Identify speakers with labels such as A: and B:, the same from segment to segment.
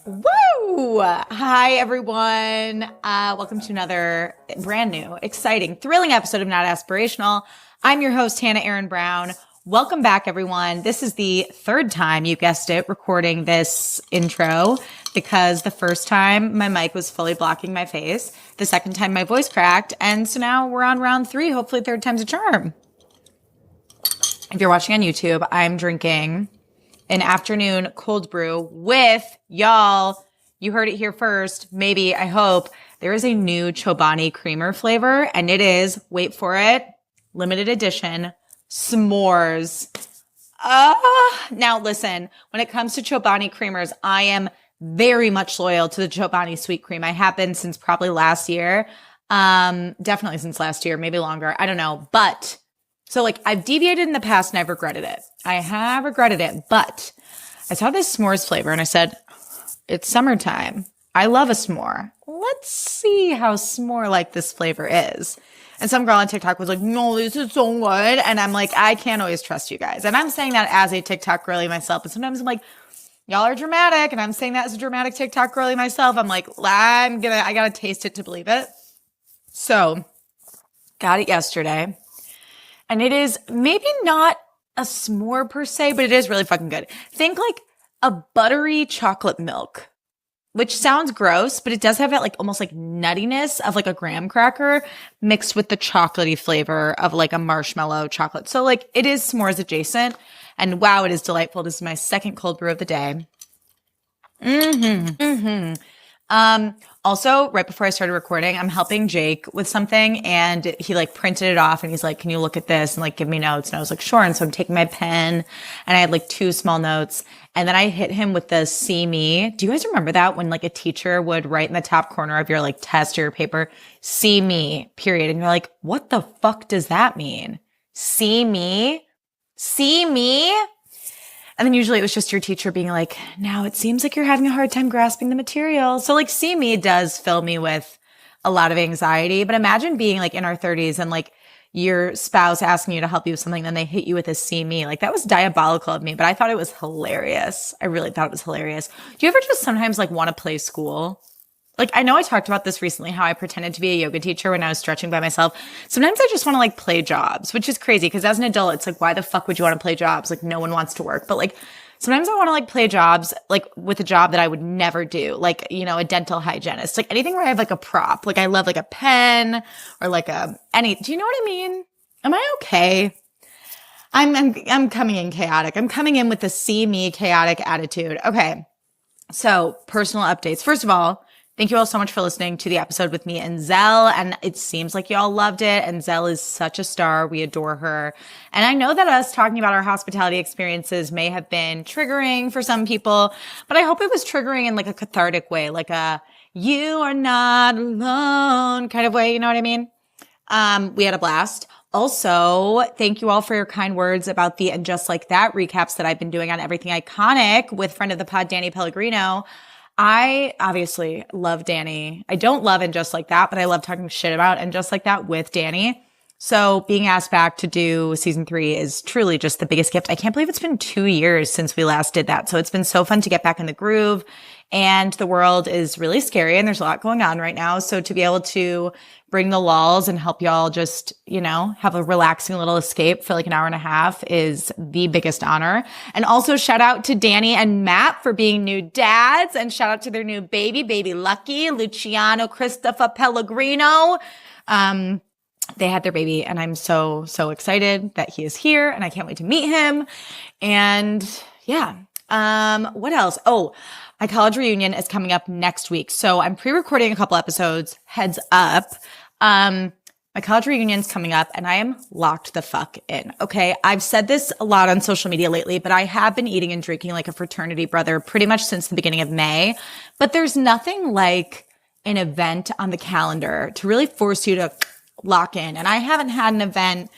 A: Woo! Hi, everyone. Welcome to another brand new, exciting, thrilling episode of Not Aspirational. I'm your host, Hannah Aaron Brown. Welcome back, everyone. This is the third time, you guessed it, recording this intro because the first time my mic was fully blocking my face. The second time my voice cracked. And so now we're on round 3. Hopefully third time's a charm. If you're watching on YouTube, I'm drinking an afternoon cold brew with y'all. You heard it here first. Maybe, I hope. There is a new Chobani creamer flavor, and it is, wait for it, limited edition, s'mores. Now listen, when it comes to Chobani creamers, I am very much loyal to the Chobani sweet cream. I have been since probably last year. Definitely since last year, maybe longer. I don't know. But so like I've deviated in the past and I've regretted it. I have regretted it, but I saw this s'mores flavor and I said, it's summertime. I love a s'more. Let's see how s'more like this flavor is. And some girl on TikTok was like, no, this is so good. And I'm like, I can't always trust you guys. And I'm saying that as a TikTok girly myself. But sometimes I'm like, y'all are dramatic. And I'm saying that as a dramatic TikTok girly myself. I'm like, I gotta taste it to believe it. So got it yesterday. And it is maybe not a s'more per se, but it is really fucking good. Think like a buttery chocolate milk, which sounds gross, but it does have that like almost like nuttiness of like a graham cracker mixed with the chocolatey flavor of like a marshmallow chocolate. So like it is s'mores adjacent. And wow, it is delightful. This is my second cold brew of the day. Also, right before I started recording, I'm helping Jake with something and he like printed it off and he's like, can you look at this and like give me notes? And I was like, sure. And so I'm taking my pen and I had like 2 small notes and then I hit him with the see me. Do you guys remember that when like a teacher would write in the top corner of your like test or your paper, see me, period. And you're like, what the fuck does that mean? See me? See me? And then usually it was just your teacher being like, now it seems like you're having a hard time grasping the material. So like see me does fill me with a lot of anxiety. But imagine being like in our 30s and like your spouse asking you to help you with something, then they hit you with a see me. Like that was diabolical of me, but I thought it was hilarious. I really thought it was hilarious. Do you ever just sometimes like want to play school? Like, I know I talked about this recently, how I pretended to be a yoga teacher when I was stretching by myself. Sometimes I just want to like play jobs, which is crazy because as an adult, it's like, why the fuck would you want to play jobs? Like no one wants to work. But like sometimes I want to like play jobs like with a job that I would never do. Like, you know, a dental hygienist, like anything where I have like a prop. Like I love like a pen or like do you know what I mean? Am I okay? I'm coming in chaotic. I'm coming in with the see me chaotic attitude. Okay. So personal updates. First of all, thank you all so much for listening to the episode with me and Zell. And it seems like y'all loved it. And Zell is such a star. We adore her. And I know that us talking about our hospitality experiences may have been triggering for some people, but I hope it was triggering in like a cathartic way, like a you are not alone kind of way. You know what I mean? We had a blast. Also, thank you all for your kind words about the And Just Like That recaps that I've been doing on Everything Iconic with friend of the pod, Danny Pellegrino. I obviously love Danny. I don't love And Just Like That, but I love talking shit about And Just Like That with Danny. So being asked back to do season 3 is truly just the biggest gift. I can't believe it's been 2 years since we last did that. So it's been so fun to get back in the groove. And the world is really scary and there's a lot going on right now. So to be able to bring the lulls and help y'all just, you know, have a relaxing little escape for like an hour and a half is the biggest honor. And also shout out to Danny and Matt for being new dads and shout out to their new baby Lucky, Luciano Christopher Pellegrino. They had their baby and I'm so excited that he is here and I can't wait to meet him. And yeah. What else? Oh, my college reunion is coming up next week. So I'm pre-recording a couple episodes, heads up. My college reunion's coming up and I am locked the fuck in. Okay. I've said this a lot on social media lately, but I have been eating and drinking like a fraternity brother pretty much since the beginning of May. But there's nothing like an event on the calendar to really force you to lock in. And I haven't had an event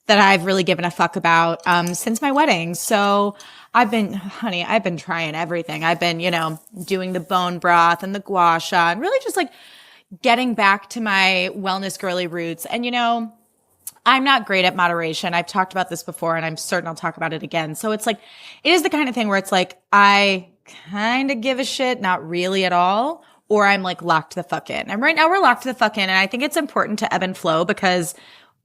A: that I've really given a fuck about, since my wedding. So I've been trying everything. I've been, you know, doing the bone broth and the gua sha and really just like getting back to my wellness girly roots. And, you know, I'm not great at moderation. I've talked about this before and I'm certain I'll talk about it again. So it's like, it is the kind of thing where it's like, I kind of give a shit, not really at all, or I'm like locked the fuck in. And right now we're locked the fuck in. And I think it's important to ebb and flow because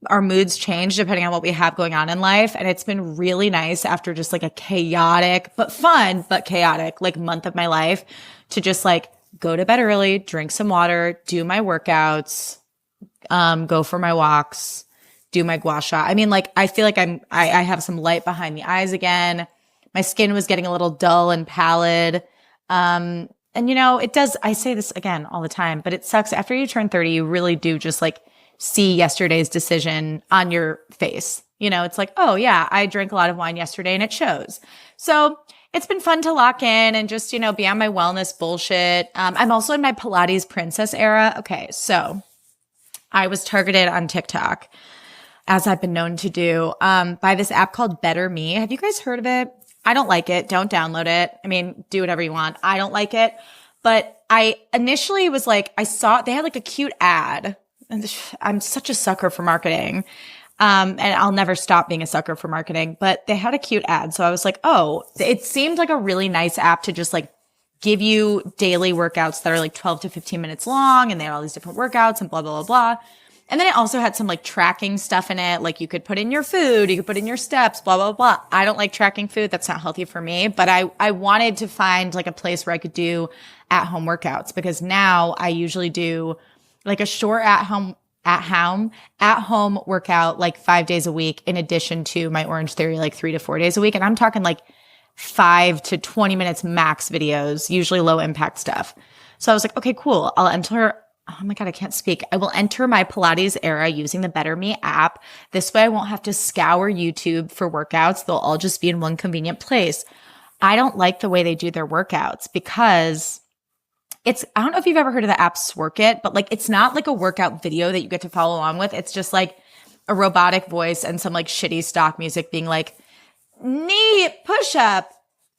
A: our moods change depending on what we have going on in life. And it's been really nice after just like a chaotic, but fun, but chaotic, like month of my life to just like go to bed early, drink some water, do my workouts, go for my walks, do my gua sha. I mean, like, I feel like I have some light behind the eyes again. My skin was getting a little dull and pallid. And you know, it does, I say this again all the time, but it sucks. After you turn 30, you really do just like see yesterday's decision on your face. You know, it's like, oh yeah, I drank a lot of wine yesterday and it shows. So it's been fun to lock in and just, you know, be on my wellness bullshit. I'm also in my Pilates princess era. Okay. So I was targeted on TikTok, as I've been known to do, by this app called Better Me. Have you guys heard of it? I don't like it. Don't download it. I mean, do whatever you want. I don't like it. But I initially was like, I saw they had like a cute ad. And I'm such a sucker for marketing. And I'll never stop being a sucker for marketing, but they had a cute ad. So I was like, oh, it seemed like a really nice app to just like give you daily workouts that are like 12 to 15 minutes long. And they had all these different workouts and blah, blah, blah, blah. And then it also had some like tracking stuff in it. Like you could put in your food, you could put in your steps, blah, blah, blah. I don't like tracking food. That's not healthy for me. But I wanted to find like a place where I could do at home workouts because now I usually do like a short at home workout like 5 days a week in addition to my Orange Theory like 3 to 4 days a week. And I'm talking like 5 to 20 minutes max videos, usually low impact stuff. So I was like, okay, cool. I'll enter. Oh my God, I can't speak. I will enter my Pilates era using the Better Me app. This way I won't have to scour YouTube for workouts. They'll all just be in one convenient place. I don't like the way they do their workouts because I don't know if you've ever heard of the app Swork It, but like, it's not like a workout video that you get to follow along with. It's just like a robotic voice and some like shitty stock music being like, knee push up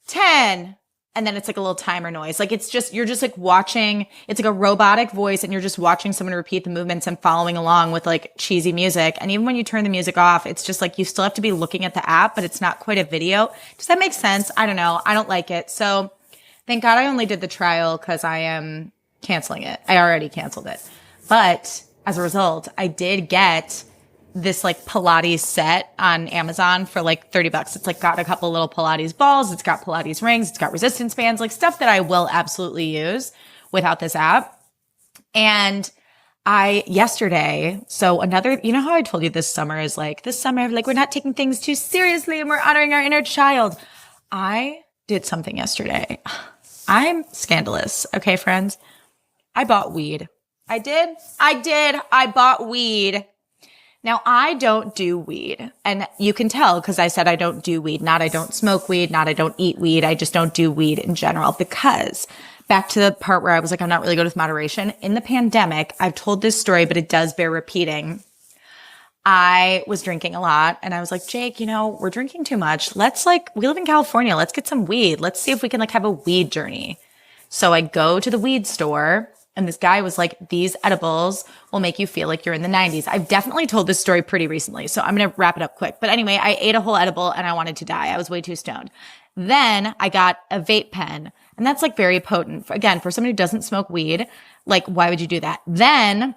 A: 10. And then it's like a little timer noise. Like it's just, you're just like watching, it's like a robotic voice and you're just watching someone repeat the movements and following along with like cheesy music. And even when you turn the music off, it's just like you still have to be looking at the app, but it's not quite a video. Does that make sense? I don't know. I don't like it. So thank God I only did the trial because I am canceling it. I already canceled it. But as a result, I did get this like Pilates set on Amazon for like $30. It's like got a couple little Pilates balls. It's got Pilates rings. It's got resistance bands, like stuff that I will absolutely use without this app. And yesterday, so another, you know how I told you this summer, like we're not taking things too seriously and we're honoring our inner child. I did something yesterday. I'm scandalous. Okay, friends. I bought weed. I did. I bought weed. Now, I don't do weed, and you can tell because I said I don't do weed, not I don't smoke weed, not I don't eat weed. I just don't do weed in general because back to the part where I was like, I'm not really good with moderation. In the pandemic, I've told this story, but it does bear repeating. I was drinking a lot and I was like, Jake, you know, we're drinking too much. We live in California. Let's get some weed. Let's see if we can like have a weed journey. So I go to the weed store. And this guy was like, these edibles will make you feel like you're in the 90s. I've definitely told this story pretty recently, so I'm going to wrap it up quick. But anyway, I ate a whole edible and I wanted to die. I was way too stoned. Then I got a vape pen, and that's like very potent. Again, for somebody who doesn't smoke weed, like why would you do that? Then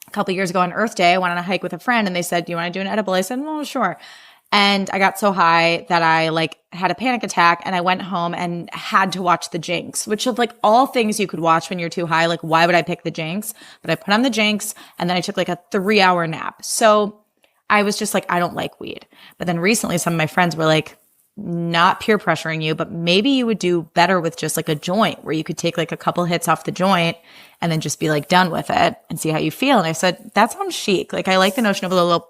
A: a couple of years ago on Earth Day, I went on a hike with a friend and they said, do you want to do an edible? I said, well, sure. And I got so high that I like had a panic attack and I went home and had to watch The Jinx, which of like all things you could watch when you're too high, like why would I pick The Jinx? But I put on The Jinx and then I took like a 3-hour nap. So I was just like, I don't like weed. But then recently some of my friends were like, not peer pressuring you, but maybe you would do better with just like a joint where you could take like a couple hits off the joint and then just be like done with it and see how you feel. And I said, that sounds chic. Like I like the notion of a little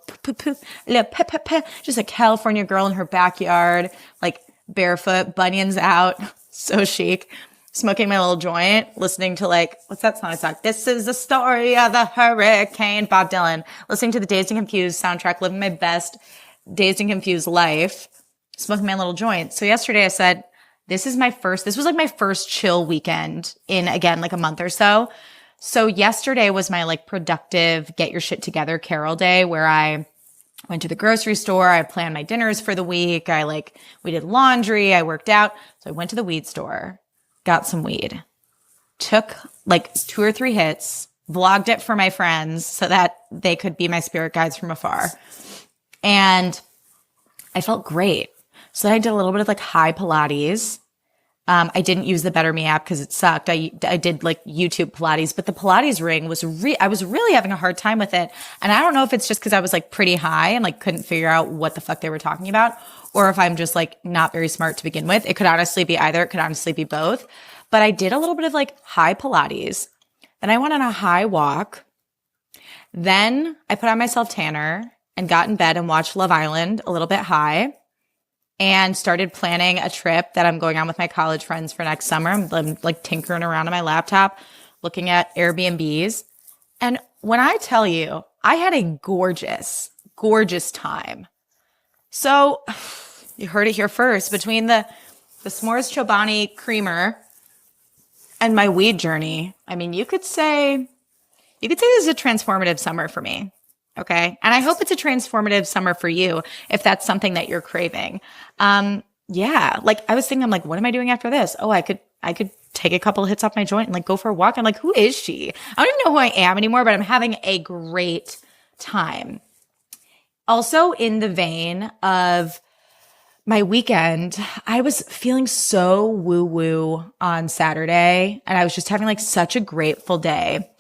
A: just a California girl in her backyard, like barefoot, bunions out, so chic, smoking my little joint, listening to like, what's that song? It's like, this is the story of the hurricane, Bob Dylan, listening to the Dazed and Confused soundtrack, living my best Dazed and Confused life, smoking my little joint. So yesterday I said, this was like my first chill weekend in, again, like a month or so. So yesterday was my like productive, get your shit together Carol day where I went to the grocery store. I planned my dinners for the week. We did laundry. I worked out. So I went to the weed store. got some weed, took like 2 or 3 hits, vlogged it for my friends so that they could be my spirit guides from afar. And I felt great. So then I did a little bit of like high Pilates. I didn't use the Better Me app because it sucked. I did like YouTube Pilates, but the Pilates ring was I was really having a hard time with it. And I don't know if it's just because I was like pretty high and like couldn't figure out what the fuck they were talking about, or if I'm just like not very smart to begin with. It could honestly be either. It could honestly be both. But I did a little bit of like high Pilates. Then I went on a high walk. Then I put on my self tanner and got in bed and watched Love Island a little bit high. And started planning a trip that I'm going on with my college friends for next summer. I'm like tinkering around on my laptop, looking at Airbnbs. And when I tell you, I had a gorgeous, gorgeous time. So you heard it here first. Between the s'mores Chobani creamer and my weed journey, I mean, you could say this is a transformative summer for me. Okay. And I hope it's a transformative summer for you if that's something that you're craving. Yeah. Like I was thinking, I'm like, what am I doing after this? Oh, I could take a couple of hits off my joint and like go for a walk. I'm like, who is she? I don't even know who I am anymore, but I'm having a great time. Also in the vein of my weekend, I was feeling so woo-woo on Saturday, and I was just having like such a grateful day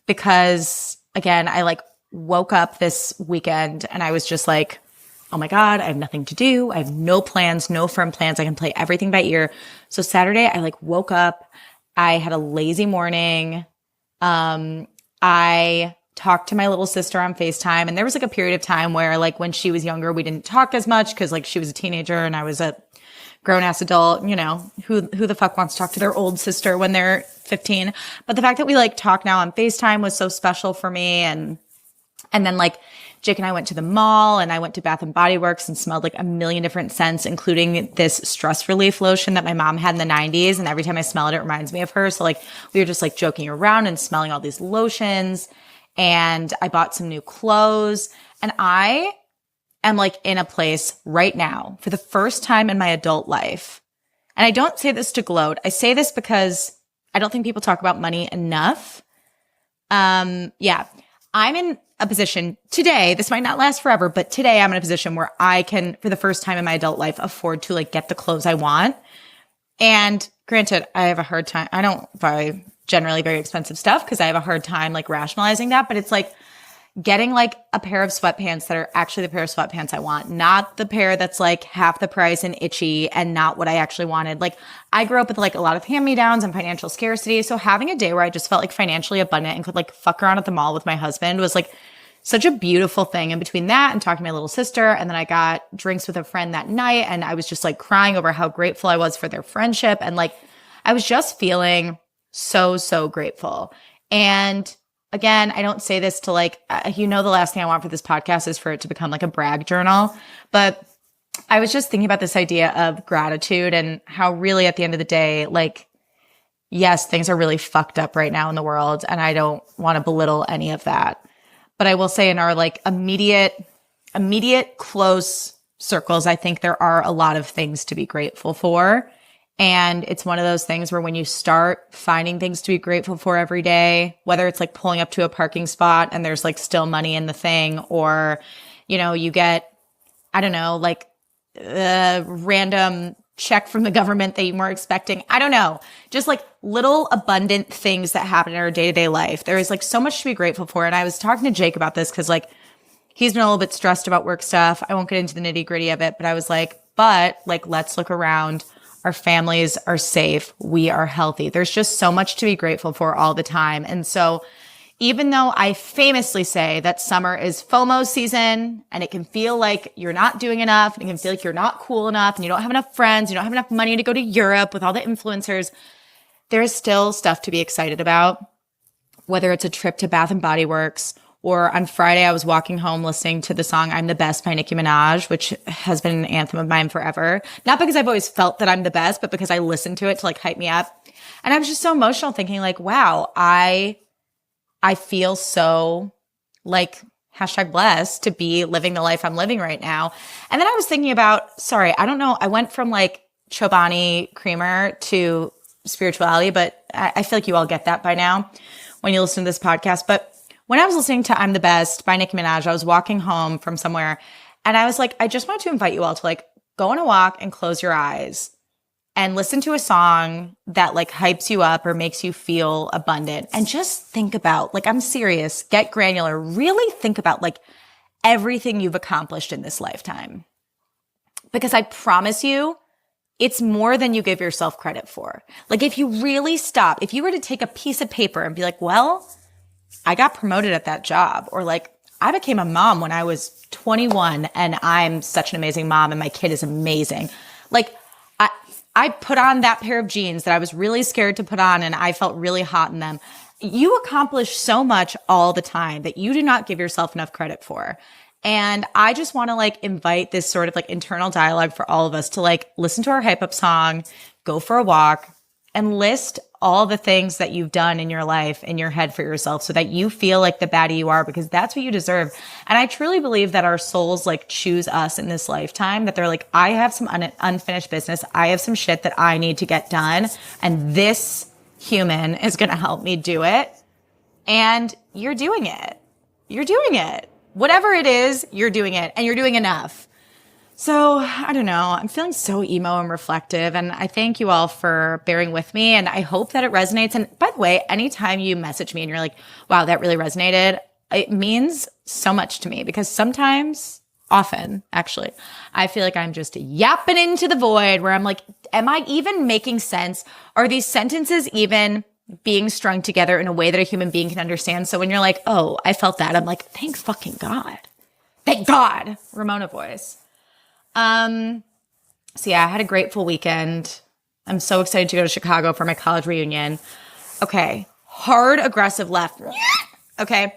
A: because again, I like woke up this weekend and I was just like, oh my God, I have nothing to do. I have no plans, no firm plans. I can play everything by ear. So Saturday, I like woke up. I had a lazy morning. I talked to my little sister on FaceTime, and there was like a period of time where like when she was younger, we didn't talk as much because like she was a teenager and I was a grown ass adult. You know, who the fuck wants to talk to their old sister when they're 15? But the fact that we like talk now on FaceTime was so special for me. And then like Jake and I went to the mall, and I went to Bath and Body Works and smelled like a million different scents, including this stress relief lotion that my mom had in the 90s. And every time I smell it, it reminds me of her. So like we were just like joking around and smelling all these lotions. And I bought some new clothes, and I am like in a place right now for the first time in my adult life. And I don't say this to gloat. I say this because I don't think people talk about money enough. Yeah, I'm in a position today, this might not last forever, but today I'm in a position where I can, for the first time in my adult life, afford to like get the clothes I want. And granted, I have a hard time. I don't buy generally very expensive stuff because I have a hard time like rationalizing that, but it's like getting like a pair of sweatpants that are actually the pair of sweatpants I want, not the pair that's like half the price and itchy and not what I actually wanted. Like I grew up with like a lot of hand-me-downs and financial scarcity. So having a day where I just felt like financially abundant and could like fuck around at the mall with my husband was like such a beautiful thing. And between that and talking to my little sister, and then I got drinks with a friend that night, and I was just like crying over how grateful I was for their friendship. And like, I was just feeling so grateful. And again, I don't say this to like, the last thing I want for this podcast is for it to become like a brag journal. But I was just thinking about this idea of gratitude and how really at the end of the day, like, yes, things are really fucked up right now in the world. And I don't want to belittle any of that. But I will say in our like immediate close circles, I think there are a lot of things to be grateful for. And it's one of those things where when you start finding things to be grateful for every day, whether it's like pulling up to a parking spot and there's like still money in the thing, or, you get, I don't know, like a random check from the government that you weren't expecting. I don't know, just like little abundant things that happen in our day-to-day life. There is like so much to be grateful for. And I was talking to Jake about this because like he's been a little bit stressed about work stuff. I won't get into the nitty-gritty of it, but I was like, let's look around. Our families are safe. We are healthy. There's just so much to be grateful for all the time. And so even though I famously say that summer is FOMO season and it can feel like you're not doing enough and it can feel like you're not cool enough and you don't have enough friends, you don't have enough money to go to Europe with all the influencers, there is still stuff to be excited about, whether it's a trip to Bath and Body Works, or on Friday, I was walking home listening to the song I'm the Best by Nicki Minaj, which has been an anthem of mine forever. Not because I've always felt that I'm the best, but because I listened to it to like hype me up. And I was just so emotional thinking like, wow, I feel so like #blessed to be living the life I'm living right now. And then I was thinking about, I don't know, I went from like Chobani creamer to spirituality, but I feel like you all get that by now when you listen to this podcast. But when I was listening to I'm the Best by Nicki Minaj, I was walking home from somewhere and I was like, I just want to invite you all to like go on a walk and close your eyes and listen to a song that like hypes you up or makes you feel abundant. And just think about, like, I'm serious, get granular, really think about like everything you've accomplished in this lifetime. Because I promise you, it's more than you give yourself credit for. Like if you really stop, if you were to take a piece of paper and be like, well, I got promoted at that job, or like I became a mom when I was 21 and I'm such an amazing mom and my kid is amazing. Like I put on that pair of jeans that I was really scared to put on and I felt really hot in them. You accomplish so much all the time that you do not give yourself enough credit for. And I just want to like invite this sort of like internal dialogue for all of us to like listen to our hype up song, go for a walk, and list all the things that you've done in your life in your head for yourself so that you feel like the baddie you are, because that's what you deserve. And I truly believe that our souls like choose us in this lifetime, that they're like, I have some unfinished business. I have some shit that I need to get done. And this human is going to help me do it. And you're doing it. You're doing it. Whatever it is, you're doing it and you're doing enough. So I don't know. I'm feeling so emo and reflective, and I thank you all for bearing with me, and I hope that it resonates. And by the way, anytime you message me and you're like, wow, that really resonated, it means so much to me, because often actually, I feel like I'm just yapping into the void where I'm like, am I even making sense? Are these sentences even being strung together in a way that a human being can understand? So when you're like, oh, I felt that, I'm like, thank fucking God. Thank God. Ramona voice. So yeah, I had a grateful weekend. I'm so excited to go to Chicago for my college reunion. Okay. Hard, aggressive left. Okay.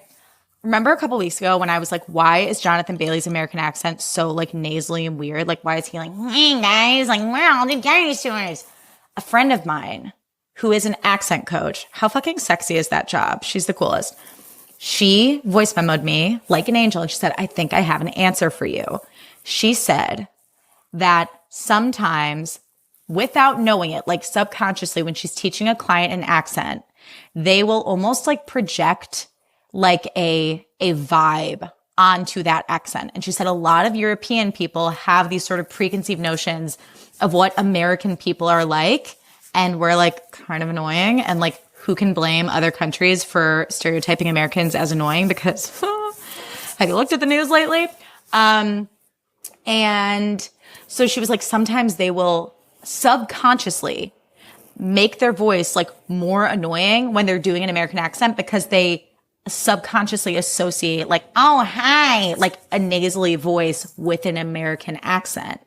A: Remember a couple weeks ago when I was like, why is Jonathan Bailey's American accent so like nasally and weird? Like, why is he like, hey guys, like, wow, the dinosaurs? A friend of mine who is an accent coach. How fucking sexy is that job? She's the coolest. She voice memoed me like an angel. And she said, I think I have an answer for you. She said that sometimes without knowing it, like subconsciously, when she's teaching a client an accent, they will almost like project like a vibe onto that accent. And she said a lot of European people have these sort of preconceived notions of what American people are like. And we're like kind of annoying. And like, who can blame other countries for stereotyping Americans as annoying? Because have you looked at the news lately? And so she was like, sometimes they will subconsciously make their voice like more annoying when they're doing an American accent, because they subconsciously associate like, oh, hi, like a nasally voice with an American accent.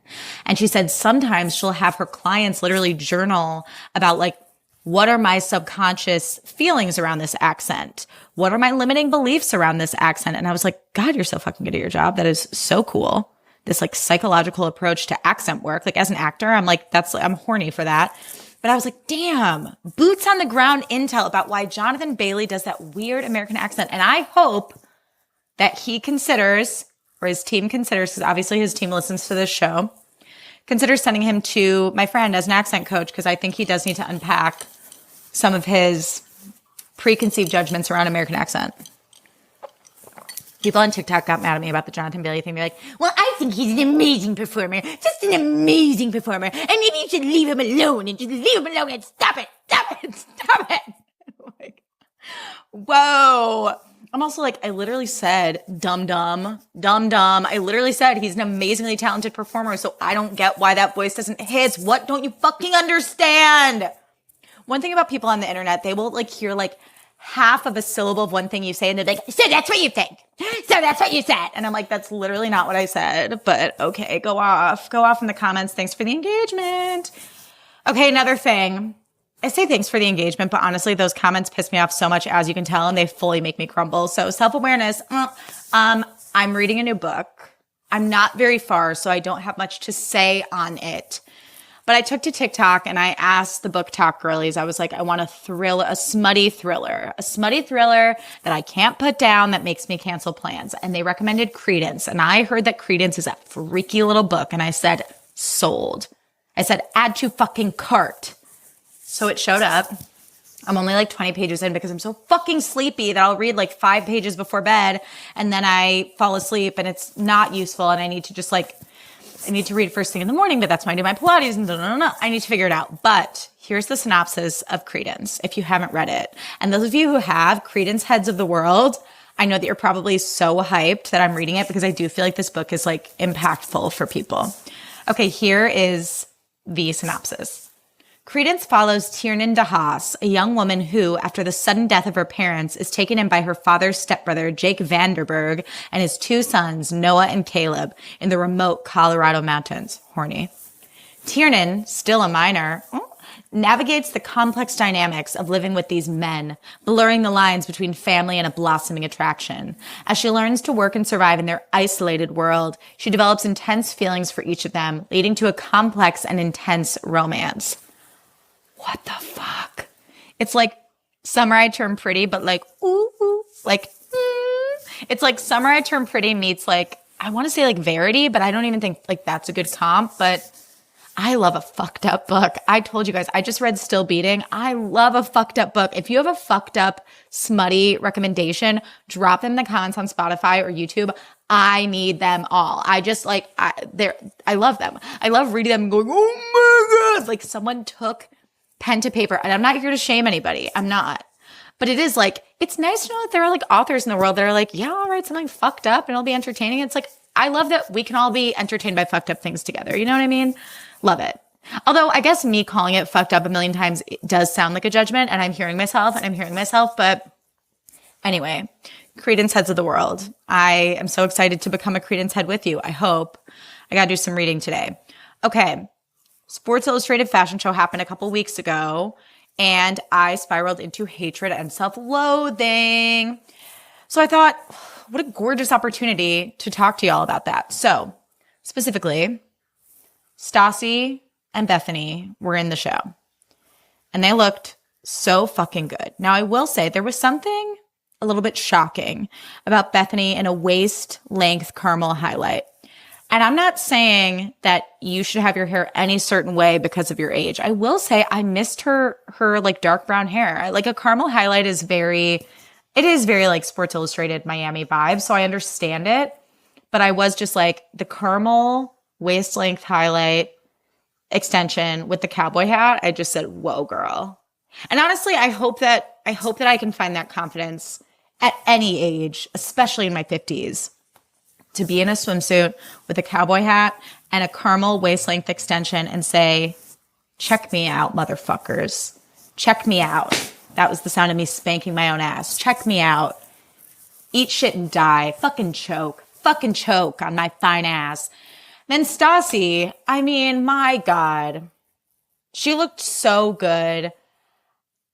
A: And she said sometimes she'll have her clients literally journal about like, what are my subconscious feelings around this accent? What are my limiting beliefs around this accent? And I was like, God, you're so fucking good at your job. That is so cool. This like psychological approach to accent work. Like as an actor, I'm like, I'm horny for that. But I was like, damn, boots on the ground intel about why Jonathan Bailey does that weird American accent. And I hope that he considers, or his team considers, because obviously his team listens to this show, consider sending him to my friend as an accent coach, because I think he does need to unpack some of his preconceived judgments around American accent. People on TikTok got mad at me about the Jonathan Bailey thing. They're like, well, I think he's an amazing performer. Just an amazing performer. And maybe you should leave him alone and just leave him alone and stop it. Stop it. Stop it. Like, whoa. I'm also like, I literally said dumb. I literally said he's an amazingly talented performer. So I don't get why that voice doesn't hit. What don't you fucking understand? One thing about people on the internet, they will like hear like half of a syllable of one thing you say and they're like, so that's what you think. So that's what you said. And I'm like, that's literally not what I said, but okay, go off in the comments. Thanks for the engagement. Okay. Another thing. I say thanks for the engagement, but honestly, those comments piss me off so much, as you can tell, and they fully make me crumble. So self-awareness. I'm reading a new book. I'm not very far, so I don't have much to say on it. But I took to TikTok and I asked the book talk girlies, I was like, I want a smutty thriller that I can't put down that makes me cancel plans. And they recommended Credence. And I heard that Credence is a freaky little book. And I said, sold. I said, add to fucking cart. So it showed up. I'm only like 20 pages in because I'm so fucking sleepy that I'll read like 5 pages before bed and then I fall asleep and it's not useful and I need to just like, I need to read first thing in the morning, but that's when I do my Pilates and I need to figure it out. But here's the synopsis of Credence if you haven't read it. And those of you who have, Credence Heads of the World, I know that you're probably so hyped that I'm reading it because I do feel like this book is like impactful for people. Okay, here is the synopsis. Credence follows Tiernan de Haas, a young woman who, after the sudden death of her parents, is taken in by her father's stepbrother, Jake Vanderberg, and his 2 sons, Noah and Caleb, in the remote Colorado mountains. Horny. Tiernan, still a minor, navigates the complex dynamics of living with these men, blurring the lines between family and a blossoming attraction. As she learns to work and survive in their isolated world, she develops intense feelings for each of them, leading to a complex and intense romance. What the fuck? It's like Summer I Turn Pretty, but like, ooh, like, It's like Summer I Turn Pretty meets like, I want to say like Verity, but I don't even think like that's a good comp, but I love a fucked up book. I told you guys, I just read Still Beating. I love a fucked up book. If you have a fucked up, smutty recommendation, drop them in the comments on Spotify or YouTube. I need them all. I just like, I love them. I love reading them and going, oh my God. Like someone took pen to paper. And I'm not here to shame anybody. I'm not. But it is like, it's nice to know that there are like authors in the world that are like, yeah, I'll write something fucked up and it'll be entertaining. It's like, I love that we can all be entertained by fucked up things together. You know what I mean? Love it. Although I guess me calling it fucked up a million times it does sound like a judgment and I'm hearing myself. But anyway, Credence Heads of the World. I am so excited to become a Credence head with you. I hope. I got to do some reading today. Okay. Sports Illustrated fashion show happened a couple weeks ago and I spiraled into hatred and self-loathing. So I thought, what a gorgeous opportunity to talk to y'all about that. So specifically, Stassi and Bethany were in the show and they looked so fucking good. Now I will say there was something a little bit shocking about Bethany in a waist length caramel highlight. And I'm not saying that you should have your hair any certain way because of your age. I will say I missed her like dark brown hair. Like a caramel highlight is very like Sports Illustrated Miami vibe. So I understand it. But I was just like the caramel waist length highlight extension with the cowboy hat. I just said, whoa, girl. And honestly, I hope that I can find that confidence at any age, especially in my 50s. To be in a swimsuit with a cowboy hat and a caramel waist-length extension and say, check me out, motherfuckers. Check me out. That was the sound of me spanking my own ass. Check me out. Eat shit and die. Fucking choke on my fine ass. Then Stassi, I mean, my God. She looked so good.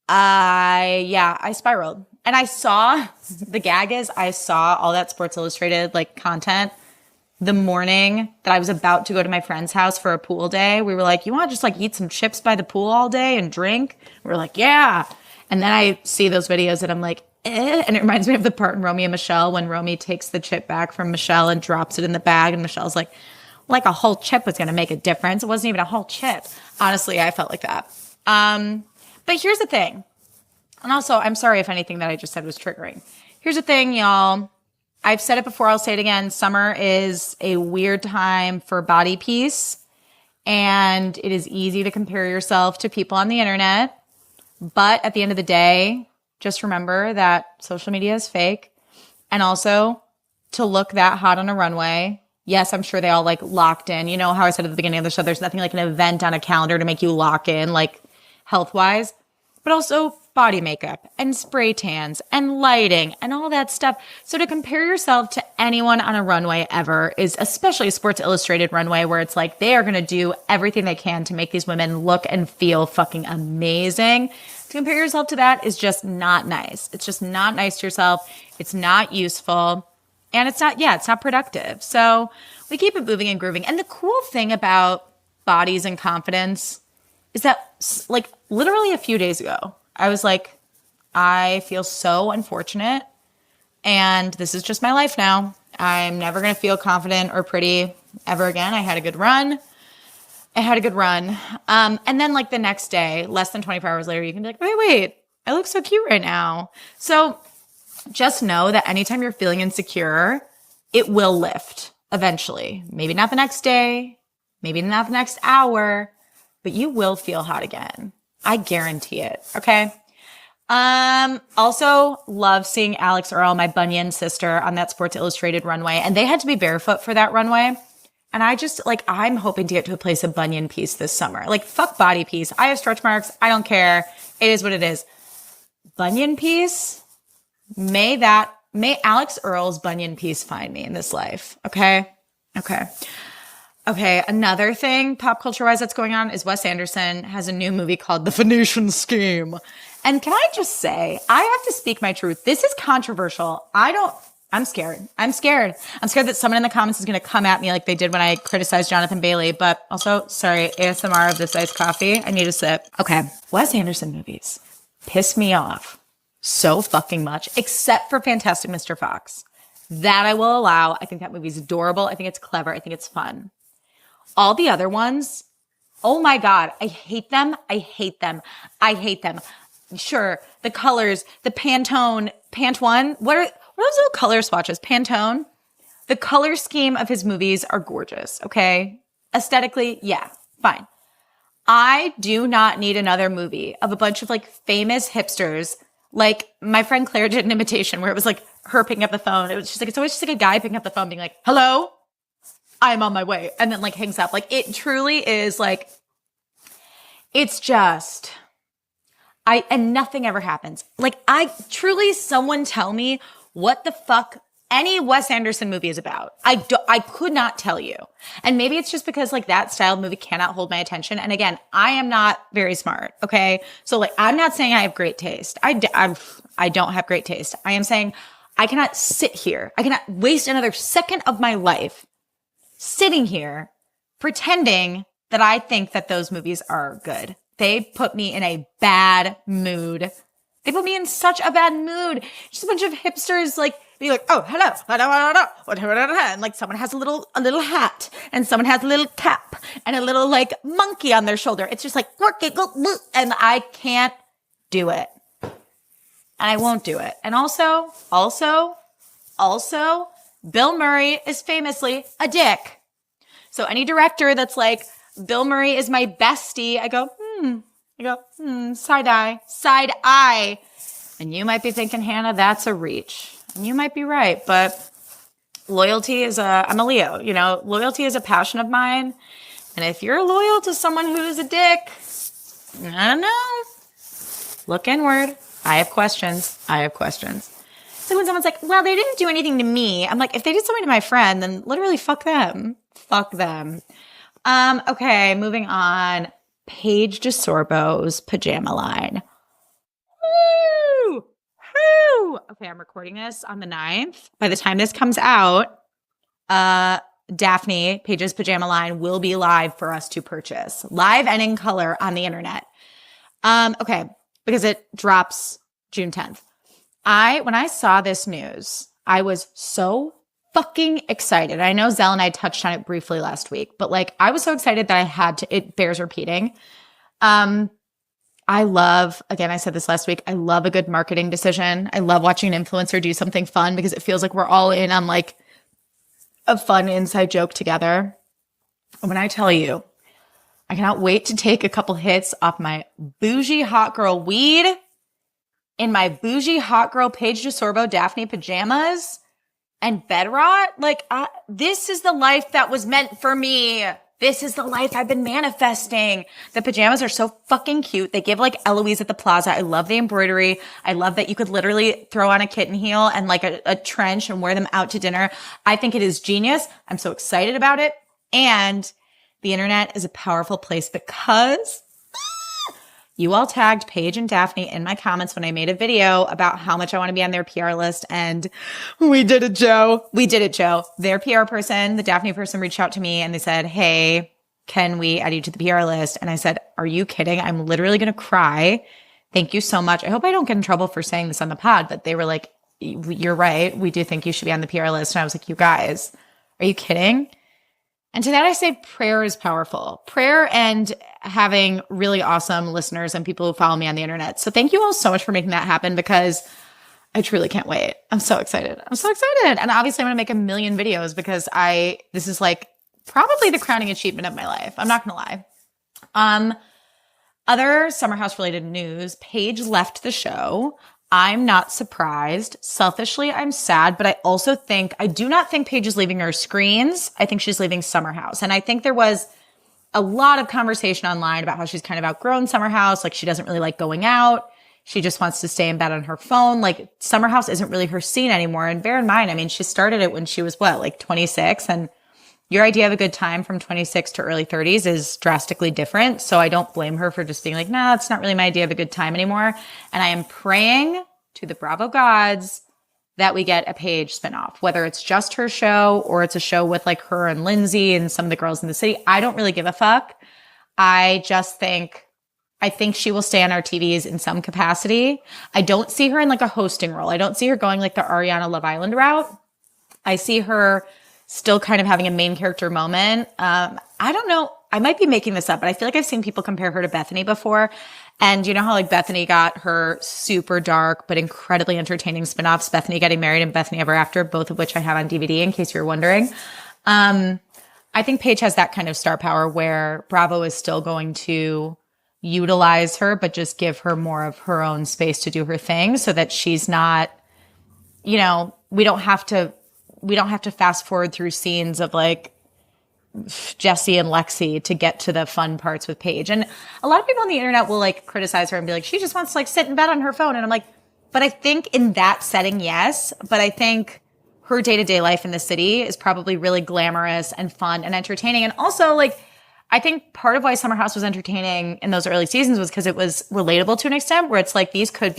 A: I spiraled. And I saw, the gag is, I saw all that Sports Illustrated like content the morning that I was about to go to my friend's house for a pool day. We were like, you want to just like eat some chips by the pool all day and drink? We were like, yeah. And then I see those videos and I'm like, eh. And it reminds me of the part in Romy and Michelle when Romy takes the chip back from Michelle and drops it in the bag. And Michelle's like a whole chip was going to make a difference. It wasn't even a whole chip. Honestly, I felt like that. But here's the thing. And also, I'm sorry if anything that I just said was triggering. Here's the thing, y'all. I've said it before. I'll say it again. Summer is a weird time for body peace. And it is easy to compare yourself to people on the internet. But at the end of the day, just remember that social media is fake. And also, to look that hot on a runway, yes, I'm sure they all like locked in. You know how I said at the beginning of the show, there's nothing like an event on a calendar to make you lock in, like health-wise. But also body makeup and spray tans and lighting and all that stuff. So to compare yourself to anyone on a runway ever is, especially a Sports Illustrated runway where it's like they are going to do everything they can to make these women look and feel fucking amazing. To compare yourself to that is just not nice. It's just not nice to yourself. It's not useful. And it's not productive. So we keep it moving and grooving. And the cool thing about bodies and confidence is that like literally a few days ago, I was like, I feel so unfortunate and this is just my life now. I'm never going to feel confident or pretty ever again. I had a good run. I had a good run. And then like the next day, less than 24 hours later, you can be like, wait, I look so cute right now. So just know that anytime you're feeling insecure, it will lift eventually. Maybe not the next day, maybe not the next hour, but you will feel hot again. I guarantee it. Okay. Also love seeing Alex Earl, my bunion sister, on that Sports Illustrated runway. And they had to be barefoot for that runway. And I just like, I'm hoping to get to a place of bunion piece this summer. Like, fuck body piece. I have stretch marks. I don't care. It is what it is. Bunion piece. May Alex Earl's bunion piece find me in this life. Okay. Another thing pop culture wise that's going on is Wes Anderson has a new movie called The Phoenician Scheme. And can I just say, I have to speak my truth. This is controversial. I'm scared. I'm scared that someone in the comments is going to come at me like they did when I criticized Jonathan Bailey. But also, sorry, ASMR of this iced coffee. I need a sip. Okay. Wes Anderson movies piss me off so fucking much, except for Fantastic Mr. Fox. That I will allow. I think that movie's adorable. I think it's clever. I think it's fun. All the other ones, oh my God, I hate them. Sure, the colors, the Pantone, what are those little color swatches? Pantone? The color scheme of his movies are gorgeous, okay? Aesthetically, yeah, fine. I do not need another movie of a bunch of like famous hipsters. Like my friend Claire did an imitation where it was like her picking up the phone. It was just like, it's always just like a guy picking up the phone being like, hello, I'm on my way. And then like hangs up. Like it truly is like, it's just, and nothing ever happens. Like someone tell me what the fuck any Wes Anderson movie is about. I could not tell you. And maybe it's just because like that style of movie cannot hold my attention. And again, I am not very smart. Okay. So like, I'm not saying I have great taste. I don't have great taste. I am saying I cannot sit here. I cannot waste another second of my life sitting here pretending that I think that those movies are good. They put me in a bad mood. They put me in such a bad mood. Just a bunch of hipsters like be like, oh, hello, and like someone has a little hat, and someone has a little cap, and a little like monkey on their shoulder. It's just like, and I can't do it, and I won't do it. And also, Bill Murray is famously a dick. So any director that's like, Bill Murray is my bestie, I go, side eye. And you might be thinking, Hannah, that's a reach. And you might be right, but loyalty I'm a Leo, loyalty is a passion of mine. And if you're loyal to someone who's a dick, I don't know. Look inward. I have questions. So when someone's like, well, they didn't do anything to me, I'm like, if they did something to my friend, then literally fuck them. Okay, moving on. Paige DeSorbo's pajama line. Woo! Okay, I'm recording this on the 9th. By the time this comes out, Daphne, Paige's pajama line, will be live for us to purchase. Live and in color on the internet. Okay, because it drops June 10th. When I saw this news, I was so fucking excited. I know Zell and I touched on it briefly last week, but like I was so excited that it bears repeating. I love, again, I said this last week, I love a good marketing decision. I love watching an influencer do something fun because it feels like we're all in on like a fun inside joke together. And when I tell you, I cannot wait to take a couple hits off my bougie hot girl weed in my bougie hot girl Paige DeSorbo Daphne pajamas and bed rot. Like, this is the life that was meant for me. This is the life I've been manifesting. The pajamas are so fucking cute. They give like Eloise at the Plaza. I love the embroidery. I love that you could literally throw on a kitten heel and like a trench and wear them out to dinner. I think it is genius. I'm so excited about it. And the internet is a powerful place because you all tagged Paige and Daphne in my comments when I made a video about how much I want to be on their PR list. And we did it, Joe. Their PR person, the Daphne person, reached out to me and they said, hey, can we add you to the PR list? And I said, are you kidding? I'm literally going to cry. Thank you so much. I hope I don't get in trouble for saying this on the pod, but they were like, you're right. We do think you should be on the PR list. And I was like, you guys, are you kidding? And to that, I say prayer is powerful. Prayer and having really awesome listeners and people who follow me on the internet. So thank you all so much for making that happen, because I truly can't wait. I'm so excited. I'm so excited. And obviously I'm going to make a million videos because this is like probably the crowning achievement of my life. I'm not going to lie. Other Summer House related news, Paige left the show. I'm not surprised. Selfishly, I'm sad, but I do not think Paige is leaving her screens. I think she's leaving Summer House. And I think there was a lot of conversation online about how she's kind of outgrown Summer House. Like, she doesn't really like going out. She just wants to stay in bed on her phone. Like, Summer House isn't really her scene anymore. And bear in mind, I mean, she started it when she was 26? And your idea of a good time from 26 to early 30s is drastically different. So I don't blame her for just being like, nah, it's not really my idea of a good time anymore. And I am praying to the Bravo gods that we get a Paige spinoff, whether it's just her show or it's a show with like her and Lindsay and some of the girls in the city. I don't really give a fuck. I think she will stay on our TVs in some capacity. I don't see her in like a hosting role. I don't see her going like the Ariana Love Island route. I see her still kind of having a main character moment. I don't know. I might be making this up, but I feel like I've seen people compare her to Bethany before. And you know how like Bethany got her super dark but incredibly entertaining spinoffs, Bethany Getting Married and Bethany Ever After, both of which I have on DVD in case you're wondering. I think Paige has that kind of star power where Bravo is still going to utilize her, but just give her more of her own space to do her thing so that she's not, we don't have to fast forward through scenes of like Jesse and Lexi to get to the fun parts with Paige. And a lot of people on the internet will like criticize her and be like, she just wants to like sit in bed on her phone. And I'm like, but I think in that setting, yes. But I think her day-to-day life in the city is probably really glamorous and fun and entertaining. And also like, I think part of why Summer House was entertaining in those early seasons was because it was relatable to an extent where it's like, this could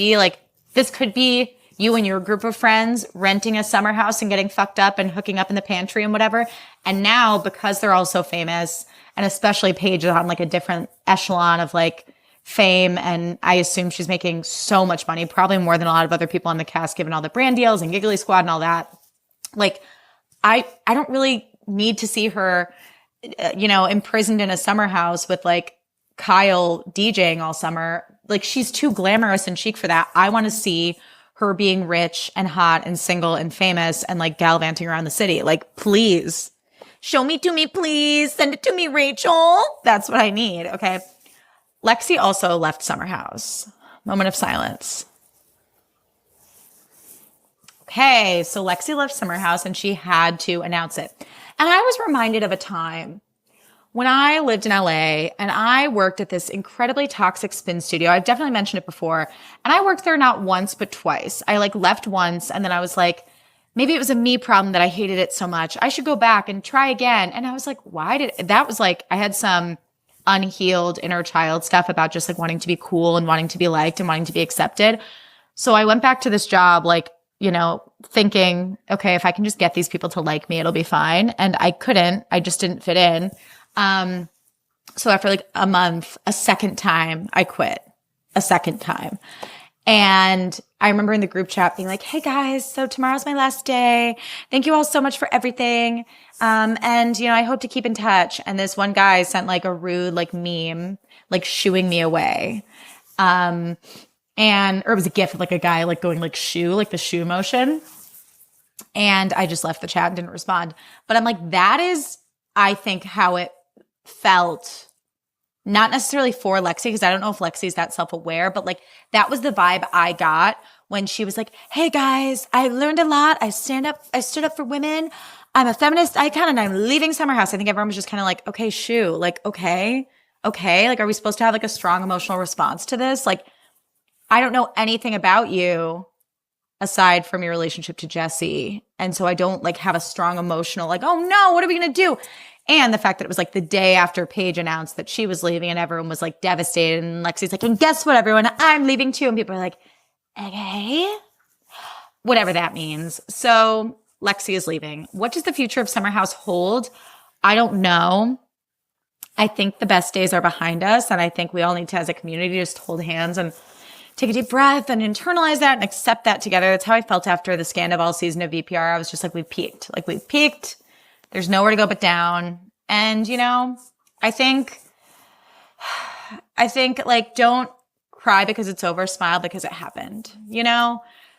A: be you and your group of friends renting a summer house and getting fucked up and hooking up in the pantry and whatever. And now, because they're all so famous, and especially Paige is on like a different echelon of like fame, and I assume she's making so much money, probably more than a lot of other people on the cast, given all the brand deals and Giggly Squad and all that. Like, I don't really need to see her, imprisoned in a summer house with like Kyle DJing all summer. Like, she's too glamorous and chic for that. I want to see her being rich and hot and single and famous and like gallivanting around the city. Like, please show me to me, please. Send it to me, Rachel. That's what I need. Okay. Lexi also left Summer House. Moment of silence. Okay. So Lexi left Summer House and she had to announce it. And I was reminded of a time when I lived in LA and I worked at this incredibly toxic spin studio. I've definitely mentioned it before. And I worked there not once, but twice. I like left once and then I was like, maybe it was a me problem that I hated it so much. I should go back and try again. And I was like, that was like, I had some unhealed inner child stuff about just like wanting to be cool and wanting to be liked and wanting to be accepted. So I went back to this job, like, thinking, okay, if I can just get these people to like me, it'll be fine. And I couldn't, I just didn't fit in. So after like a month, a second time, I quit a second time. And I remember in the group chat being like, hey guys, so tomorrow's my last day. Thank you all so much for everything. And I hope to keep in touch. And this one guy sent like a rude, like meme, like shooing me away. Or it was a gif of like a guy like going like shoo, like the shoe motion. And I just left the chat and didn't respond. But I'm like, that is, I think, how it felt, not necessarily for Lexi, because I don't know if Lexi's that self-aware, but like that was the vibe I got when she was like, hey guys, I learned a lot. I stood up for women. I'm a feminist icon and I'm leaving Summer House. I think everyone was just kind of like, okay, shoo, like, okay. Like, are we supposed to have like a strong emotional response to this? Like, I don't know anything about you aside from your relationship to Jesse. And so I don't like have a strong emotional, like, oh no, what are we going to do? And the fact that it was like the day after Paige announced that she was leaving and everyone was like devastated. And Lexi's like, and guess what, everyone, I'm leaving too. And people are like, okay, whatever that means. So Lexi is leaving. What does the future of Summer House hold? I don't know. I think the best days are behind us. And I think we all need to, as a community, just hold hands and take a deep breath and internalize that and accept that together. That's how I felt after the Scandival season of VPR. I was just like, we've peaked. Like, we've peaked. There's nowhere to go but down. And, I think like, don't cry because it's over, smile because it happened,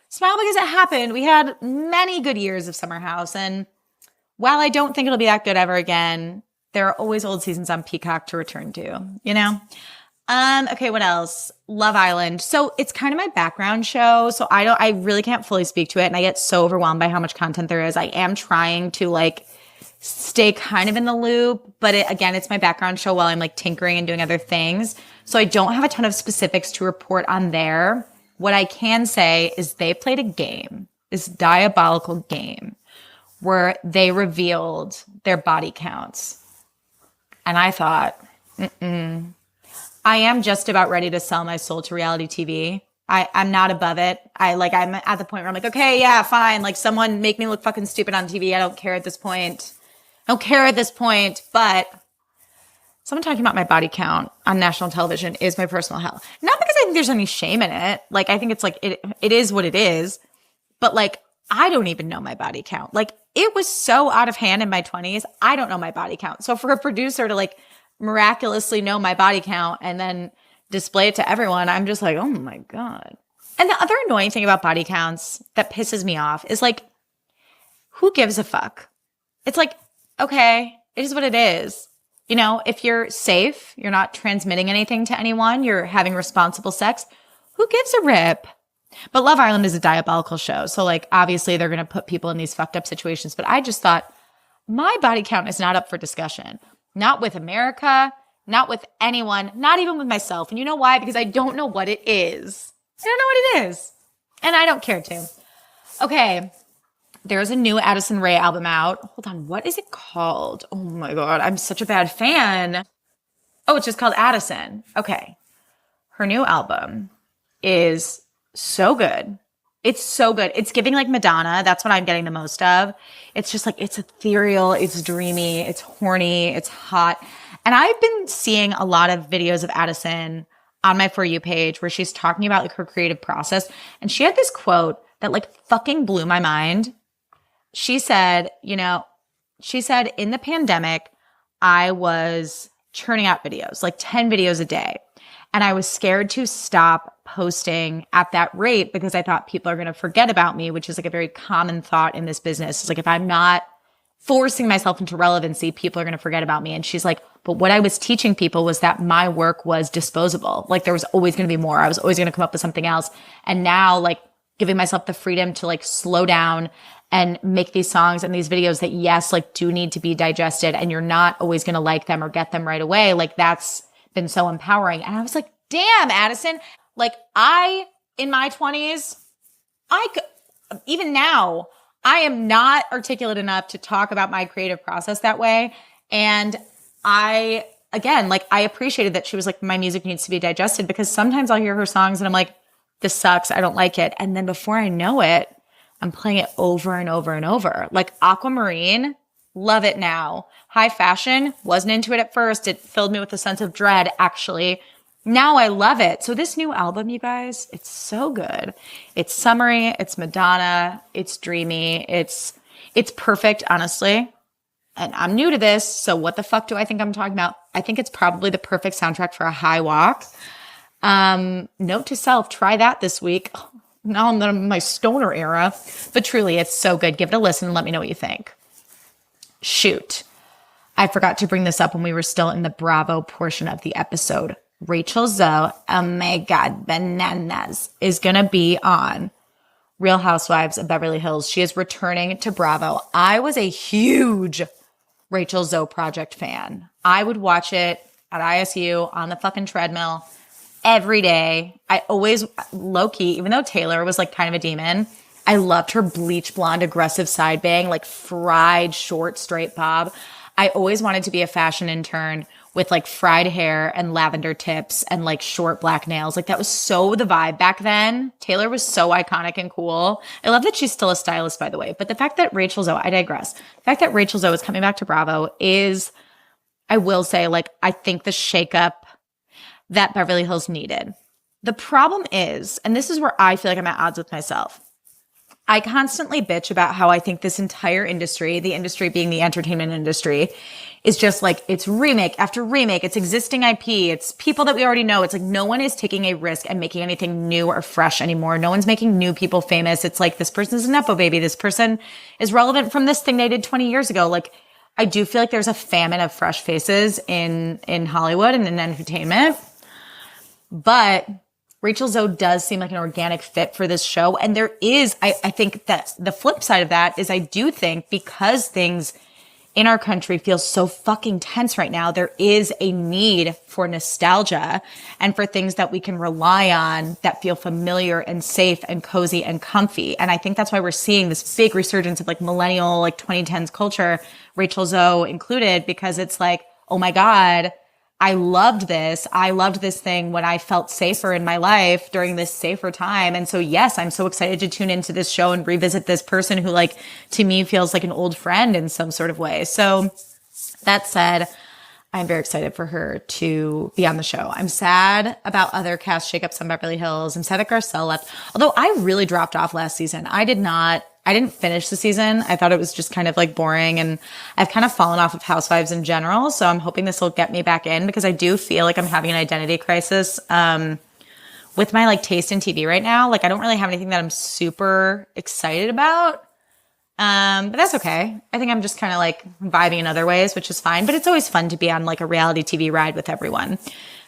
A: Smile because it happened. We had many good years of Summer House. And while I don't think it'll be that good ever again, there are always old seasons on Peacock to return to, Okay, what else? Love Island. So it's kind of my background show. So I really can't fully speak to it. And I get so overwhelmed by how much content there is. I am trying to like stay kind of in the loop, but again, it's my background show while I'm like tinkering and doing other things. So I don't have a ton of specifics to report on there. What I can say is they played a game, this diabolical game where they revealed their body counts. And I thought, I am just about ready to sell my soul to reality TV. I'm not above it. I'm at the point where I'm like, okay, yeah, fine. Like someone make me look fucking stupid on TV. I don't care at this point. But someone talking about my body count on national television is my personal hell. Not because I think there's any shame in it. Like, I think it's like, it is what it is. But like, I don't even know my body count. Like, it was so out of hand in my 20s. I don't know my body count. So for a producer to like miraculously know my body count and then display it to everyone, I'm just like, oh my God. And the other annoying thing about body counts that pisses me off is like, who gives a fuck? It's like, okay, it is what it is. If you're safe, you're not transmitting anything to anyone, you're having responsible sex, who gives a rip? But Love Island is a diabolical show. So like, obviously they're going to put people in these fucked up situations. But I just thought my body count is not up for discussion. Not with America, not with anyone, not even with myself. And you know why? Because I don't know what it is. I don't know what it is. And I don't care to. Okay. There's a new Addison Rae album out. Hold on. What is it called? Oh my God. I'm such a bad fan. Oh, it's just called Addison. Okay. Her new album is so good. It's so good. It's giving like Madonna. That's what I'm getting the most of. It's just like, it's ethereal. It's dreamy. It's horny. It's hot. And I've been seeing a lot of videos of Addison on my For You page where she's talking about like her creative process. And she had this quote that like fucking blew my mind. She said, in the pandemic, I was churning out videos, like 10 videos a day. And I was scared to stop posting at that rate because I thought people are going to forget about me, which is like a very common thought in this business. It's like, if I'm not forcing myself into relevancy, people are going to forget about me. And she's like, but what I was teaching people was that my work was disposable. Like there was always going to be more. I was always going to come up with something else. And now like giving myself the freedom to like slow down and make these songs and these videos that, yes, like do need to be digested and you're not always going to like them or get them right away. Like that's been so empowering. And I was like, damn, Addison, like in my 20s, even now, I am not articulate enough to talk about my creative process that way. And I appreciated that she was like, my music needs to be digested, because sometimes I'll hear her songs and I'm like, this sucks. I don't like it. And then before I know it, I'm playing it over and over and over. Like Aquamarine, love it now. High Fashion, wasn't into it at first. It filled me with a sense of dread, actually. Now I love it. So this new album, you guys, it's so good. It's summery, it's Madonna, it's dreamy, it's perfect, honestly. And I'm new to this, so what the fuck do I think I'm talking about? I think it's probably the perfect soundtrack for a high walk. Note to self, try that this week. Now I'm in my stoner era. But truly, it's so good. Give it a listen and let me know what you think. Shoot. I forgot to bring this up when we were still in the Bravo portion of the episode. Rachel Zoe, oh my God, bananas, is going to be on Real Housewives of Beverly Hills. She is returning to Bravo. I was a huge Rachel Zoe Project fan. I would watch it at ISU on the fucking treadmill every day. I always, low-key, even though Taylor was like kind of a demon, I loved her bleach blonde, aggressive side bang, like fried, short, straight bob. I always wanted to be a fashion intern with like fried hair and lavender tips and like short black nails. Like that was so the vibe back then. Taylor was so iconic and cool. I love that she's still a stylist, by the way. But the fact that Rachel Zoe, I digress. The fact that Rachel Zoe is coming back to Bravo is, I will say, like, I think the shakeup that Beverly Hills needed. The problem is, and this is where I feel like I'm at odds with myself. I constantly bitch about how I think this entire industry, the industry being the entertainment industry, is just like, it's remake after remake. It's existing IP. It's people that we already know. It's like no one is taking a risk and making anything new or fresh anymore. No one's making new people famous. It's like, this person's a Nepo baby. This person is relevant from this thing they did 20 years ago. Like, I do feel like there's a famine of fresh faces in Hollywood and in entertainment. But Rachel Zoe does seem like an organic fit for this show. And there is, I think that the flip side of that is I do think because things in our country feel so fucking tense right now, there is a need for nostalgia and for things that we can rely on that feel familiar and safe and cozy and comfy. And I think that's why we're seeing this big resurgence of like millennial, like 2010s culture, Rachel Zoe included, because it's like, oh my God, I loved this. I loved this thing when I felt safer in my life during this safer time. And so, yes, I'm so excited to tune into this show and revisit this person who, like, to me feels like an old friend in some sort of way. So that said, I'm very excited for her to be on the show. I'm sad about other cast shakeups on Beverly Hills. I'm sad that Garcelle left. Although I really dropped off last season. I didn't finish the season. I thought it was just kind of like boring, and I've kind of fallen off of Housewives in general. So I'm hoping this will get me back in, because I do feel like I'm having an identity crisis with my like taste in TV right now. Like I don't really have anything that I'm super excited about. But that's okay. I think I'm just kind of like vibing in other ways, which is fine. But it's always fun to be on like a reality TV ride with everyone.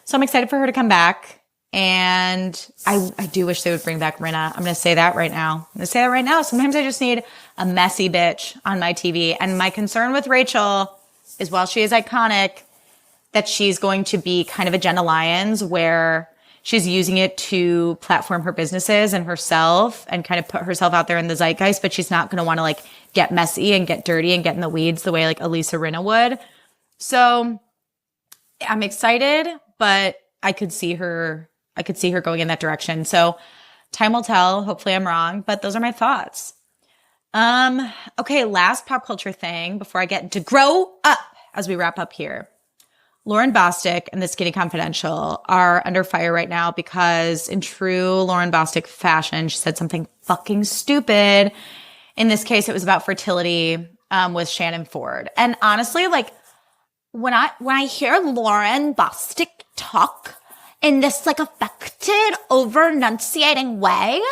A: So I'm excited for her to come back. And I do wish they would bring back Rinna. I'm going to say that right now. Sometimes I just need a messy bitch on my TV. And my concern with Rachel is, while she is iconic, that she's going to be kind of a Jenna Lyons, where she's using it to platform her businesses and herself and kind of put herself out there in the zeitgeist, but she's not going to want to like get messy and get dirty and get in the weeds the way like Elisa Rinna would. So I'm excited, but I could see her going in that direction. So time will tell. Hopefully I'm wrong, but those are my thoughts. Okay, last pop culture thing before I get into grow up as we wrap up here. Lauren Bostic and the Skinny Confidential are under fire right now because, in true Lauren Bostic fashion, she said something fucking stupid. In this case, it was about fertility with Shannon Ford. And honestly, like when I hear Lauren Bostic talk in this like affected, over enunciating way,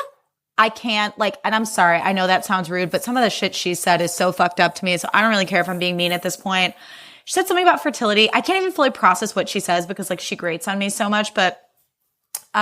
A: I can't like, and I'm sorry, I know that sounds rude, but some of the shit she said is so fucked up to me. So I don't really care if I'm being mean at this point. She said something about fertility. I can't even fully process what she says because like she grates on me so much, but she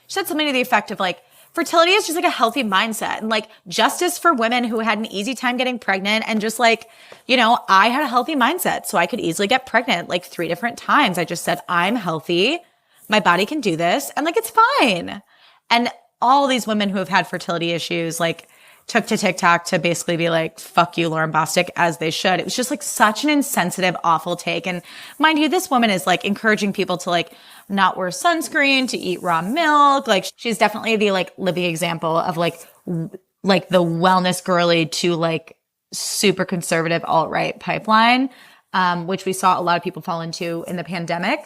A: said something to the effect of like, fertility is just like a healthy mindset and like justice for women who had an easy time getting pregnant, and just like, you know, I had a healthy mindset, so I could easily get pregnant like 3 different times. I just said, I'm healthy. My body can do this. And like, it's fine. And all these women who have had fertility issues, like, took to TikTok to basically be like, fuck you, Lauren Bostic, as they should. It was just like such an insensitive, awful take. And mind you, this woman is like encouraging people to like not wear sunscreen, to eat raw milk. Like, she's definitely the like living example of like the wellness girly to like super conservative alt-right pipeline, which we saw a lot of people fall into in the pandemic.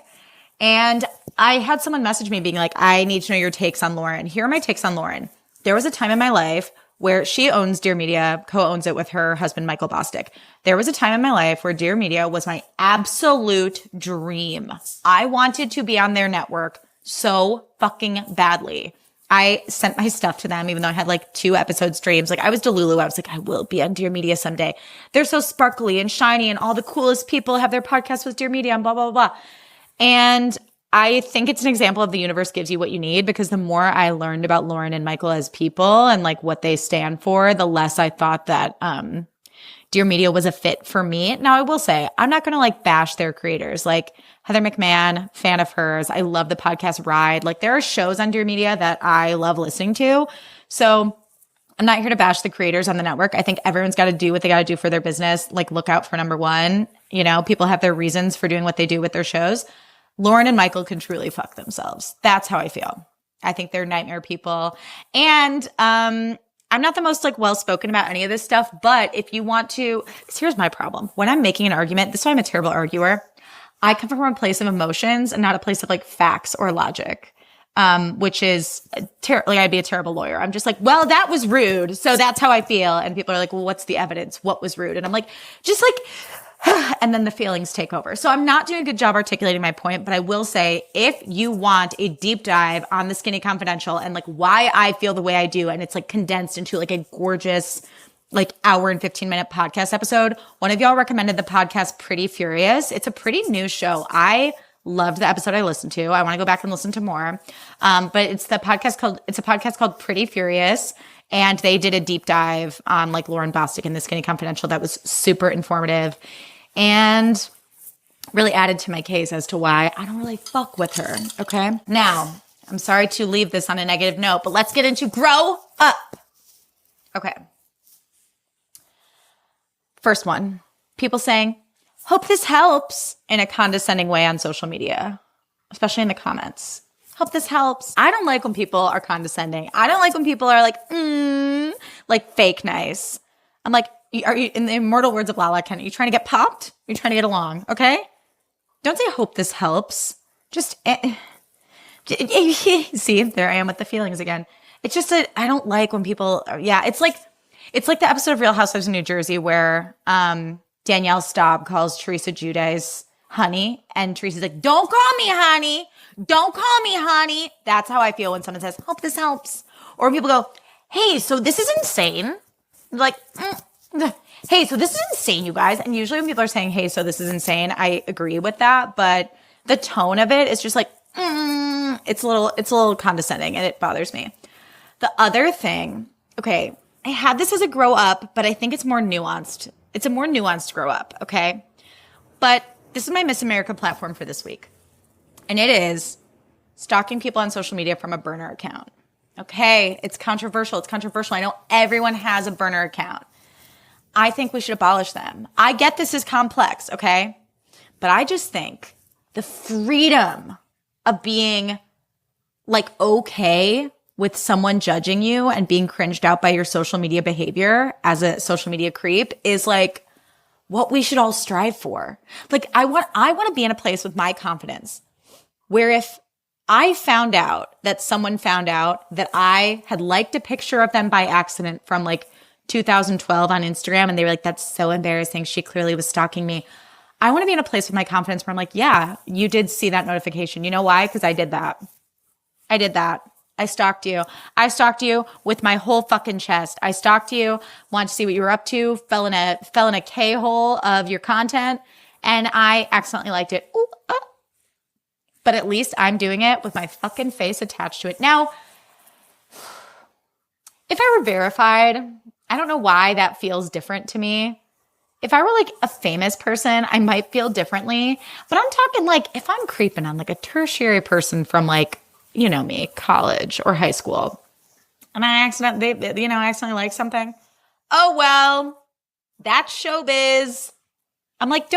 A: And I had someone message me being like, I need to know your takes on Lauren. Here are my takes on Lauren. There was a time in my life where she owns Dear Media, co-owns it with her husband, Michael Bostic. There was a time in my life where Dear Media was my absolute dream. I wanted to be on their network so fucking badly. I sent my stuff to them, even though I had like 2 episode streams. Like, I was Delulu. I was like, I will be on Dear Media someday. They're so sparkly and shiny, and all the coolest people have their podcasts with Dear Media and blah, blah, blah, blah. And I think it's an example of the universe gives you what you need, because the more I learned about Lauren and Michael as people and like what they stand for, the less I thought that Dear Media was a fit for me. Now, I will say, I'm not going to like bash their creators. Like Heather McMahon, fan of hers. I love the podcast Ride. Like, there are shows on Dear Media that I love listening to. So I'm not here to bash the creators on the network. I think everyone's got to do what they got to do for their business. Like, look out for number one. You know, people have their reasons for doing what they do with their shows. Lauren and Michael can truly fuck themselves. That's how I feel. I think they're nightmare people. And I'm not the most like well-spoken about any of this stuff, but if you want to, because here's my problem. When I'm making an argument, this is why I'm a terrible arguer. I come from a place of emotions and not a place of like facts or logic. which is like I'd be a terrible lawyer. I'm just like, well, that was rude. So that's how I feel. And people are like, well, what's the evidence? What was rude? And I'm like, just like, and then the feelings take over. So I'm not doing a good job articulating my point, but I will say if you want a deep dive on the Skinny Confidential and like why I feel the way I do, and it's like condensed into like a gorgeous like hour and 15-minute podcast episode, one of y'all recommended the podcast Pretty Furious. It's a pretty new show. I loved the episode I listened to. I want to go back and listen to more. But it's a podcast called Pretty Furious. And they did a deep dive on like Lauren Bostic and the Skinny Confidential that was super informative and really added to my case as to why I don't really fuck with her. Okay. Now, I'm sorry to leave this on a negative note, but let's get into grow up. Okay. First one, people saying, hope this helps in a condescending way on social media, especially in the comments. Hope this helps. I don't like when people are condescending. I don't like when people are like fake nice. I'm like, are you, in the immortal words of Lala Kent, are you trying to get popped? Are you trying to get along? Okay. Don't say, hope this helps. Just, see, there I am with the feelings again. It's just that I don't like when people, it's like the episode of Real Housewives of New Jersey where, Danielle Staub calls Teresa Giudice honey, and Teresa's like, don't call me honey. Don't call me honey. That's how I feel when someone says, hope this helps. Or when people go, hey, so this is insane. Like, hey, so this is insane, you guys. And usually when people are saying, hey, so this is insane, I agree with that. But the tone of it is just like, it's a little condescending and it bothers me. The other thing, okay, I had this as a grow up, but I think it's more nuanced. It's a more nuanced grow up, okay? But this is my Miss America platform for this week. And it is stalking people on social media from a burner account. Okay, it's controversial. I know everyone has a burner account. I think we should abolish them. I get this is complex, okay? But I just think the freedom of being like okay with someone judging you and being cringed out by your social media behavior as a social media creep is like what we should all strive for. Like I want to be in a place with my confidence where if I found out that someone found out that I had liked a picture of them by accident from like 2012 on Instagram and they were like, that's so embarrassing. She clearly was stalking me. I want to be in a place with my confidence where I'm like, yeah, you did see that notification. You know why? Because I did that. I stalked you. I stalked you with my whole fucking chest. I stalked you, wanted to see what you were up to, fell in a K-hole of your content, and I accidentally liked it. Ooh, but at least I'm doing it with my fucking face attached to it. Now, if I were verified, I don't know why that feels different to me. If I were like a famous person, I might feel differently. But I'm talking like if I'm creeping on like a tertiary person from like, you know me, college or high school, and I accidentally like something. Oh, well, that's showbiz. I'm like,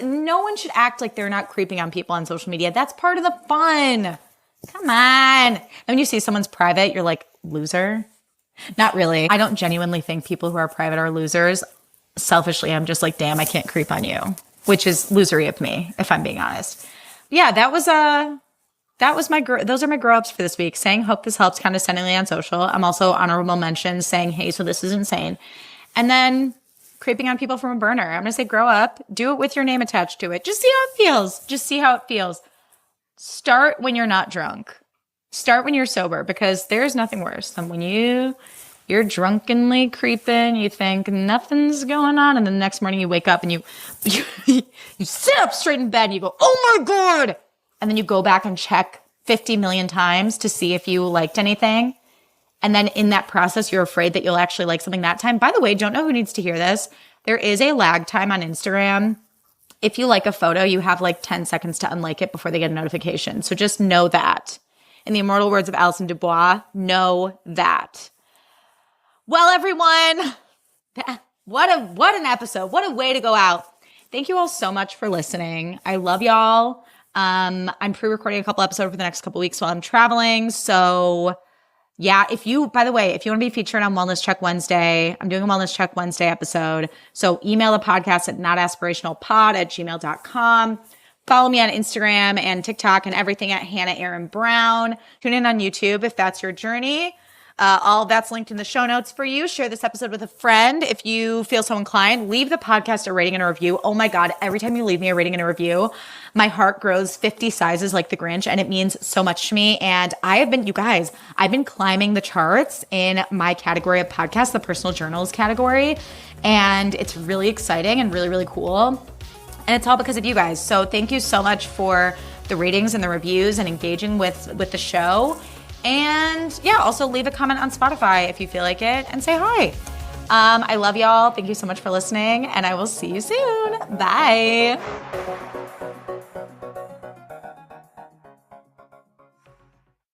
A: no one should act like they're not creeping on people on social media. That's part of the fun. Come on. And when you see someone's private, you're like, loser? Not really. I don't genuinely think people who are private are losers. Selfishly, I'm just like, damn, I can't creep on you, which is losery of me, if I'm being honest. Yeah, those are my grow ups for this week. Saying, hope this helps condescendingly on social. I'm also honorable mention saying, hey, so this is insane. And then creeping on people from a burner. I'm going to say grow up, do it with your name attached to it. Just see how it feels. Start when you're not drunk. Start when you're sober, because there's nothing worse than when you're drunkenly creeping, you think nothing's going on, and the next morning you wake up and you sit up straight in bed and you go, oh my God. And then you go back and check 50 million times to see if you liked anything. And then in that process, you're afraid that you'll actually like something that time. By the way, don't know who needs to hear this. There is a lag time on Instagram. If you like a photo, you have like 10 seconds to unlike it before they get a notification. So just know that. In the immortal words of Alison Dubois, know that. Well, everyone, what an episode. What a way to go out. Thank you all so much for listening. I love y'all. I'm pre-recording a couple episodes for the next couple weeks while I'm traveling. So yeah, by the way, if you want to be featured on Wellness Check Wednesday, I'm doing a Wellness Check Wednesday episode. So email the podcast at notaspirationalpod@gmail.com. Follow me on Instagram and TikTok and everything at Hannah Aaron Brown. Tune in on YouTube if that's your journey. All of that's linked in the show notes for you. Share this episode with a friend if you feel so inclined. Leave the podcast a rating and a review. Oh my God, every time you leave me a rating and a review, my heart grows 50 sizes like the Grinch, and it means so much to me. And I've been climbing the charts in my category of podcasts, the personal journals category. And it's really exciting and really, really cool. And it's all because of you guys. So thank you so much for the ratings and the reviews and engaging with the show. And yeah, also leave a comment on Spotify if you feel like it and say hi. I love y'all. Thank you so much for listening, and I will see you soon. Bye.